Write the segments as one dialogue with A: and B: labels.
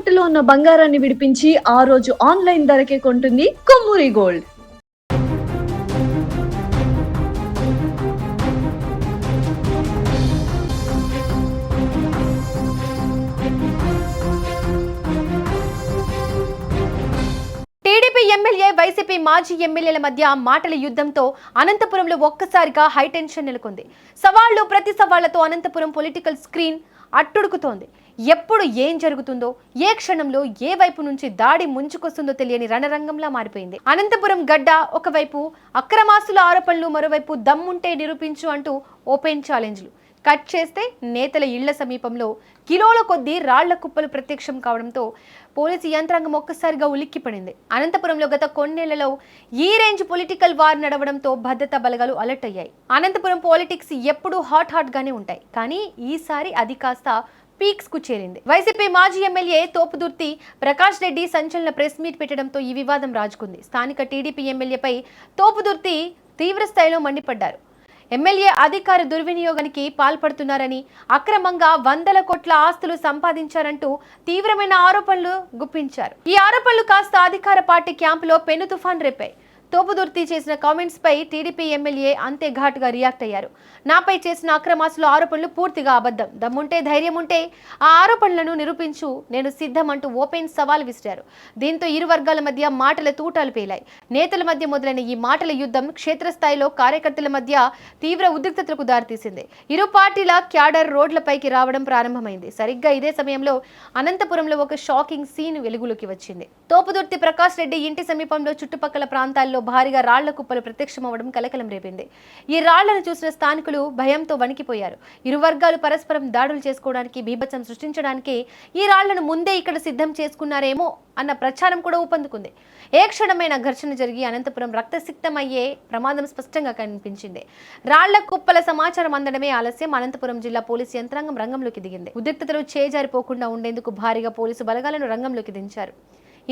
A: తాకట్టులో ఉన్న బంగారాన్ని విడిపించి ఆ రోజు ఆన్లైన్ ధరకే కొంటుంది కొమ్మూరి గోల్డ్.
B: టీడీపీ ఎమ్మెల్యే వైసీపీ మాజీ ఎమ్మెల్యేల మధ్య మాటల యుద్ధంతో అనంతపురంలో ఒక్కసారిగా హైటెన్షన్ నెలకొంది. సవాళ్లు ప్రతి సవాళ్లతో అనంతపురం పొలిటికల్ స్క్రీన్ అట్టుడుకుతోంది. ఎప్పుడు ఏం జరుగుతుందో, ఏ క్షణంలో ఏ వైపు నుంచి దాడి ముంచుకొస్తుందో తెలియని రణరంగంలా మారిపోయింది. అనంతపురం గడ్డ ఒకవైపు అక్రమాస్తుల ఆరోపణలు, మరోవైపు దమ్ముంటే నిరూపించు అంటూ ఓపెన్ ఛాలెంజ్లు. కట్ చేస్తే నేతల ఇళ్ల సమీపంలో కిలోల కొద్దీ రాళ్ల కుప్పలు ప్రత్యక్షం కావడంతో పోలీసు యంత్రాంగం ఒక్కసారిగా ఉలిక్కిపడింది. అనంతపురంలో గత కొన్నేళ్లలో ఈ రేంజ్ పొలిటికల్ వార్ నడవడంతో భద్రతా బలగాలు అలర్ట్ అయ్యాయి. అనంతపురం పాలిటిక్స్ ఎప్పుడూ హాట్ గానే ఉంటాయి, కానీ ఈసారి అది కాస్త పీక్స్ కు చేరింది. వైసీపీ మాజీ ఎమ్మెల్యే తోపుదుర్తి ప్రకాష్ రెడ్డి సంచలన ప్రెస్ మీట్ పెట్టడంతో ఈ వివాదం రాజుకుంది. స్థానిక టీడీపీ ఎమ్మెల్యేపై తోపుదుర్తి తీవ్ర స్థాయిలో మండిపడ్డారు. ఎమ్మెల్యే అధికార దుర్వినియోగానికి పాల్పడుతున్నారని, అక్రమంగా వందల కోట్ల ఆస్తులు సంపాదించారంటూ తీవ్రమైన ఆరోపణలు గుప్పించారు. ఈ ఆరోపణలు కాస్త అధికార పార్టీ క్యాంపులో పెను తుఫాన్ రేపాయి. తోపుదుర్తి చేసిన కామెంట్స్ పై టీడీపీ ఎమ్మెల్యే అంతే ఘాటుగా రియాక్ట్ అయ్యారు. నాపై చేసిన అక్రమాస్తుల ఆరోపణలు పూర్తిగా అబద్ధం. దమ్ముంటే, ధైర్యం ఉంటే ఆ ఆరోపణలను నిరూపించు, నేను సిద్ధం అంటూ ఓపెన్ సవాల్ విసిరారు. దీంతో ఇరు వర్గాల మధ్య మాటల తూటాలు పేలాయి. నేతల మధ్య మొదలైన ఈ మాటల యుద్ధం క్షేత్రస్థాయిలో కార్యకర్తల మధ్య తీవ్ర ఉద్రిక్తతలకు దారితీసింది. ఇరు పార్టీల క్యాడర్ రోడ్లపైకి రావడం ప్రారంభమైంది. సరిగ్గా ఇదే సమయంలో అనంతపురంలో ఒక షాకింగ్ సీన్ వెలుగులోకి వచ్చింది. తోపుదుర్తి ప్రకాష్ రెడ్డి ఇంటి సమీపంలో చుట్టుపక్కల ప్రాంతాల్లో భారీగా రాళ్ల కుప్పలు ప్రత్యక్షమవడం కలకలం రేపింది. ఈ రాళ్లను చూసిన స్థానికులు భయంతో వణికిపోయారు. ఇరు వర్గాలు పరస్పరం దాడులు చేసుకోవడానికి, బీభత్సం సృష్టించడానికి ఈ రాళ్లను ముందే ఇక్కడ సిద్ధం చేసుకున్నారేమో అన్న ప్రచారం కూడా ఊపందుకుంది. ఏ క్షణమైన ఘర్షణ జరిగి అనంతపురం రక్తసిక్తమయ్యే ప్రమాదం స్పష్టంగా కనిపించింది. రాళ్ల కుప్పల సమాచారం అందడమే ఆలస్యం. అనంతపురం జిల్లా పోలీసు యంత్రాంగం రంగంలోకి దిగింది. ఉద్రిక్తతలు చేజారిపోకుండా ఉండేందుకు భారీగా పోలీసు బలగాలను రంగంలోకి దించారు.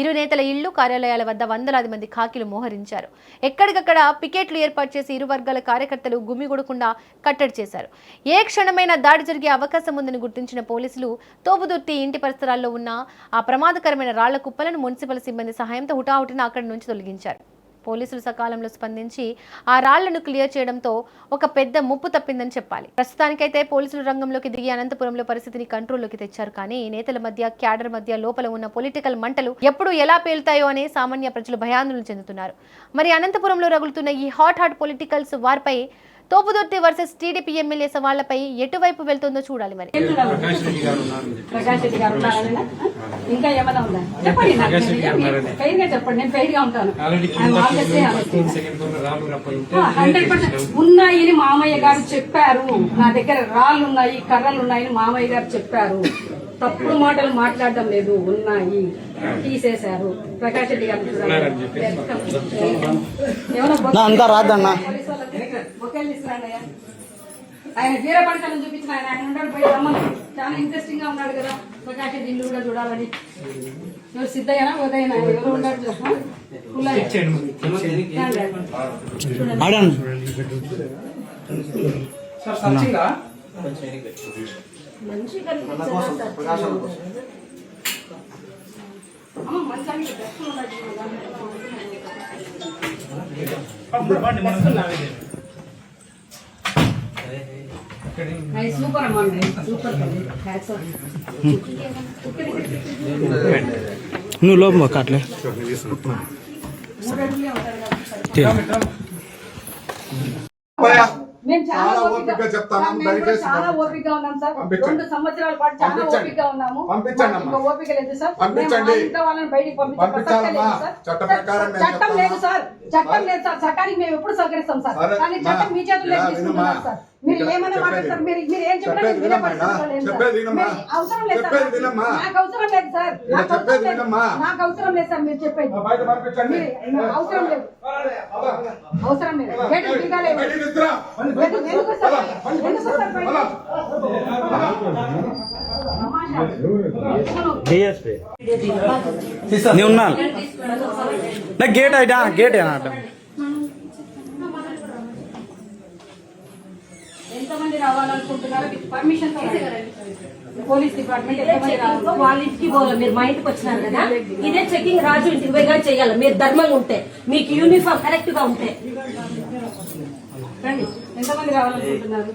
B: ఇరు నేతల ఇళ్లు, కార్యాలయాల వద్ద వందలాది మంది ఖాకీలు మోహరించారు. ఎక్కడికక్కడ పికెట్లు ఏర్పాటు చేసి ఇరు వర్గాల కార్యకర్తలు గుమిగూడకుండా కట్టడి చేశారు. ఏ క్షణమైన దాడి జరిగే అవకాశం ఉందని గుర్తించిన పోలీసులు తోపుదుర్తి ఇంటి పరిసరాల్లో ఉన్న ఆ ప్రమాదకరమైన రాళ్ల కుప్పలను మున్సిపల్ సిబ్బంది సహాయంతో హుటాహుటిన అక్కడి నుంచి తొలగించారు. పోలీసులు సకాలంలో స్పందించి ఆ రాళ్లను క్లియర్ చేయడంతో ఒక పెద్ద ముప్పు తప్పిందని చెప్పాలి. ప్రస్తుతానికైతే పోలీసులు రంగంలోకి దిగి అనంతపురంలో పరిస్థితిని కంట్రోల్లోకి తెచ్చారు. కానీ నేతల మధ్య, క్యాడర్ మధ్య లోపల ఉన్న పొలిటికల్ మంటలు ఎప్పుడు ఎలా పేలుతాయో అని సామాన్య ప్రజలు భయాందోళన చెందుతున్నారు. మరి అనంతపురంలో రగులుతున్న ఈ హాట్ పొలిటికల్స్ వార్పై తోపుదుర్తి వర్సెస్ టీడీపీ ఎమ్మెల్యే సవాళ్లపై ఎటువైపు వెళ్తుందో చూడాలి. మరి
C: ప్రకాష్ రెడ్డి గారు ఇంకా ఏమైనా ఉందా చెప్పండి, చెప్పండి. నేను ఫెయిర్ గా ఉంటాను. 100% ఉన్నాయని మామయ్య గారు చెప్పారు. నా దగ్గర రాళ్ళు ఉన్నాయి, కర్రలు ఉన్నాయని మామయ్య గారు చెప్పారు. తప్పుడు మాటలు మాట్లాడడం లేదు, ఉన్నాయి, తీసేశారు. ప్రకాష్ రెడ్డి గారు ఆయన వీరపడకలను చూపించిన ఆయన ఉన్నాడు బయట రమ్మను. చాలా ఇంట్రెస్టింగ్ గా ఉన్నాడు కదా. ప్రకాష్ రెడ్డి ఇల్లు కూడా చూడాలని. ఎవరు సిద్ధయ్యనా ఉదయనా ఎవరు ఉన్నాడు సూపర్ అమ్మా, సూపర్.
D: నువ్వు లోపల కాట్లే
C: మేము చాలా ఓపికగా ఓపికగా ఉన్నాం సార్. 2 సంవత్సరాల పాటు చాలా ఓపికగా ఉన్నాము. ఓపిక లేదు సార్. వాళ్ళని బయటికి చట్టం లేదు సార్. చట్టానికి మేము ఎప్పుడు సహకరిస్తాం సార్. కానీ చట్టం మీ చేతుల్లో తీసుకుంటున్నారు సార్. మీరు ఏమైనా మాట్లాడతారు. మీరు ఏం చెప్పినా అవసరం లేదు సార్. నాకు అవసరం లేదు సార్. నాకు అవసరం లేదు సార్. మీరు చెప్పేది అవసరం లేదు. అవసరం లేదు. గేట్లు దిగాలేదు. ఎందుకు సార్? ఎందుకు సార్?
D: గేట్ అయినా గేట్ అయినా
C: ఎంతమంది రావాలనుకుంటున్నారో పర్మిషన్ పోలీస్ డిపార్ట్మెంట్ ఎంతమంది రావాలి?
E: వాళ్ళ ఇంటికి పోవాలి. మీరు మా ఇంటికి వచ్చినారు కదా, ఇదే చెకింగ్ రాజు ఇంటికి పోయిగా చేయాలి. మీరు ధర్మంగా ఉంటే, మీకు యూనిఫామ్ కరెక్ట్ గా ఉంటే.
C: రండి, ఎంతమంది రావాలనుకుంటున్నారు?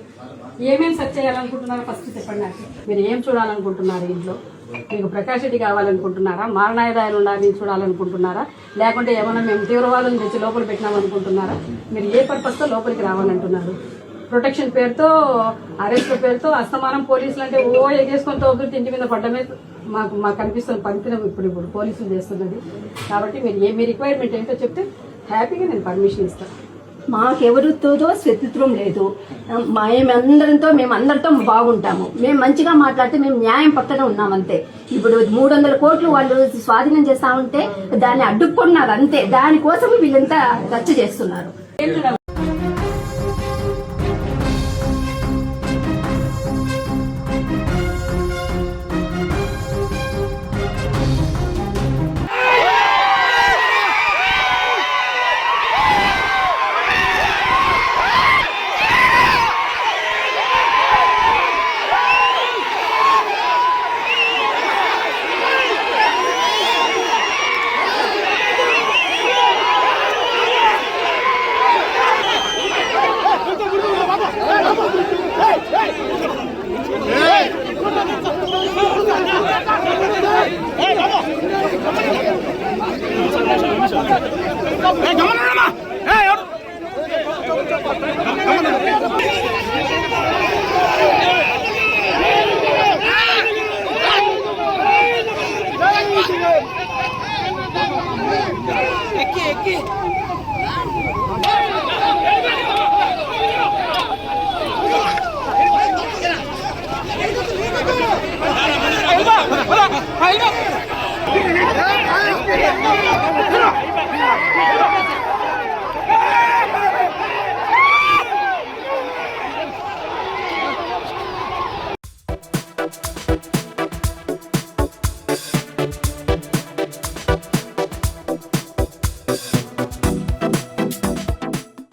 C: ఏమేమి సెర్చ్ చేయాలనుకుంటున్నారో ఫస్ట్ చెప్పండి నాకు. మీరు ఏం చూడాలనుకుంటున్నారు ఇంట్లో? మీకు ప్రకాష్ రెడ్డి కావాలనుకుంటున్నారా? మారణాయుధాలు ఉండాలని చూడాలనుకుంటున్నారా? లేకుంటే ఏమైనా మేము తీవ్రవాదం తెచ్చి లోపల పెట్టినామనుకుంటున్నారా? మీరు ఏ పర్పస్తో లోపలికి రావాలంటున్నారు? ప్రొటెక్షన్ పేరుతో, అరెస్ట్ పేరుతో అస్తమానం పోలీసులు అంటే ఎగేసుకొని తోగుతూ ఇంటి మీద పడ్డమే మాకు కనిపిస్తుంది. పంపిన ఇప్పుడు పోలీసులు చేస్తున్నది. కాబట్టి మీరు మీ రిక్వైర్మెంట్ ఏంటో చెప్తే హ్యాపీగా నేను పర్మిషన్ ఇస్తాను.
E: మాకెవరితో శత్రుత్వం లేదు. మేము అందరితో బాగుంటాము. మేము మంచిగా మాట్లాడితే మేము న్యాయం పక్కన ఉన్నామంతే. ఇప్పుడు 300 కోట్లు వాళ్ళు స్వాధీనం చేస్తా ఉంటే దాన్ని అడ్డుకున్నారు అంతే. దానికోసం వీళ్ళంతా రచ్చ చేస్తున్నారు.
F: Hayır.